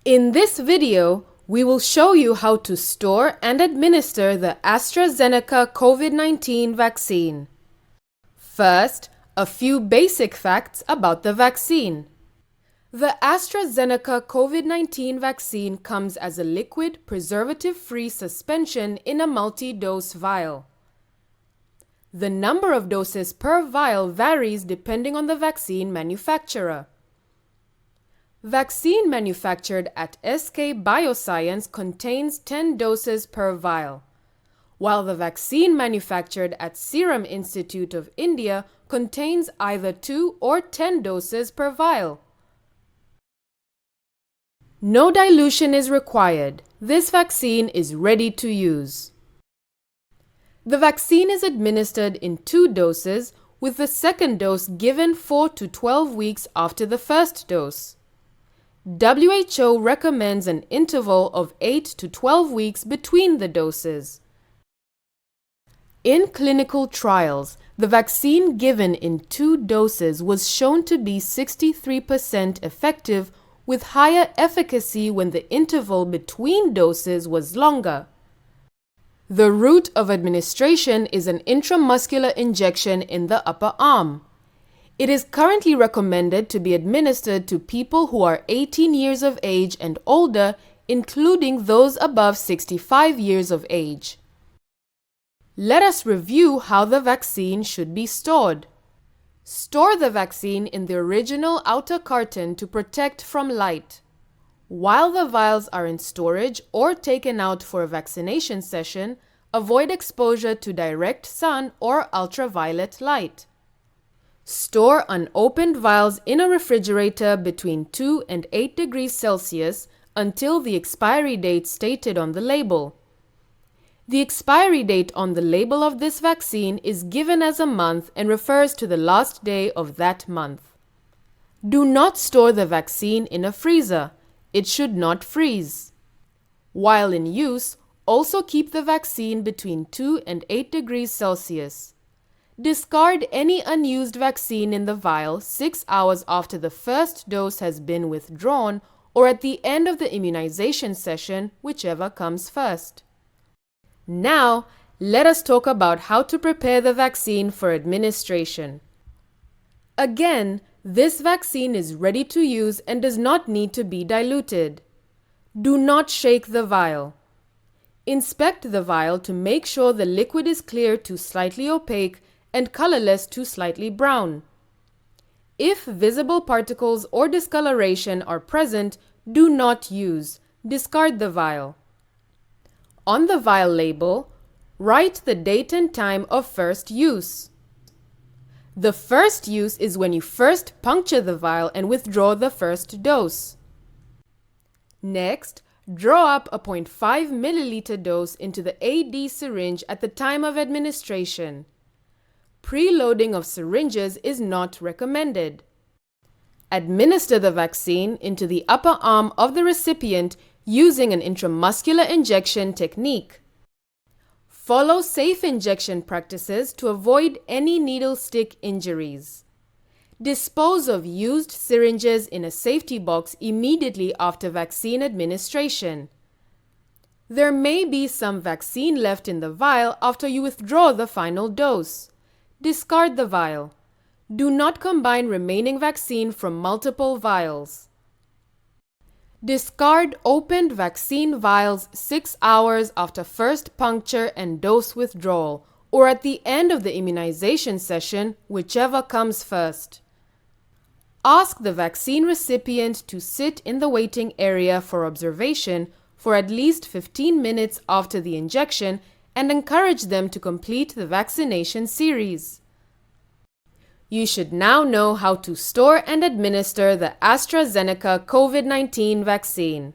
In this video, we will show you how to store and administer the AstraZeneca COVID-19 vaccine. First, a few basic facts about the vaccine. The AstraZeneca COVID-19 vaccine comes as a liquid, preservative-free suspension in a multi-dose vial. The number of doses per vial varies depending on the vaccine manufacturer. Vaccine manufactured at SK Bioscience contains 10 doses per vial, while the vaccine manufactured at Serum Institute of India contains either 2 or 10 doses per vial. No dilution is required. This vaccine is ready to use. The vaccine is administered in 2 doses, with the second dose given 4 to 12 weeks after the first dose. WHO recommends an interval of 8 to 12 weeks between the doses. In clinical trials, the vaccine given in 2 doses was shown to be 63% effective, with higher efficacy when the interval between doses was longer. The route of administration is an intramuscular injection in the upper arm. It is currently recommended to be administered to people who are 18 years of age and older, including those above 65 years of age. Let us review how the vaccine should be stored. Store the vaccine in the original outer carton to protect from light. While the vials are in storage or taken out for a vaccination session, avoid exposure to direct sun or ultraviolet light. Store unopened vials in a refrigerator between 2 and 8 degrees Celsius until the expiry date stated on the label. The expiry date on the label of this vaccine is given as a month and refers to the last day of that month. Do not store the vaccine in a freezer. It should not freeze. While in use, also keep the vaccine between 2 and 8 degrees Celsius. Discard any unused vaccine in the vial 6 hours after the first dose has been withdrawn or at the end of the immunization session, whichever comes first. Now, let us talk about how to prepare the vaccine for administration. Again, this vaccine is ready to use and does not need to be diluted. Do not shake the vial. Inspect the vial to make sure the liquid is clear to slightly opaque and colorless to slightly brown. If visible particles or discoloration are present, do not use. Discard the vial. On the vial label, write the date and time of first use. The first use is when you first puncture the vial and withdraw the first dose. Next, draw up a 0.5 milliliter dose into the AD syringe at the time of administration. Preloading of syringes is not recommended. Administer the vaccine into the upper arm of the recipient using an intramuscular injection technique. Follow safe injection practices to avoid any needle stick injuries. Dispose of used syringes in a safety box immediately after vaccine administration. There may be some vaccine left in the vial after you withdraw the final dose. Discard the vial. Do not combine remaining vaccine from multiple vials. Discard opened vaccine vials 6 hours after first puncture and dose withdrawal, or at the end of the immunization session, whichever comes first. Ask the vaccine recipient to sit in the waiting area for observation for at least 15 minutes after the injection and encourage them to complete the vaccination series. You should now know how to store and administer the AstraZeneca COVID-19 vaccine.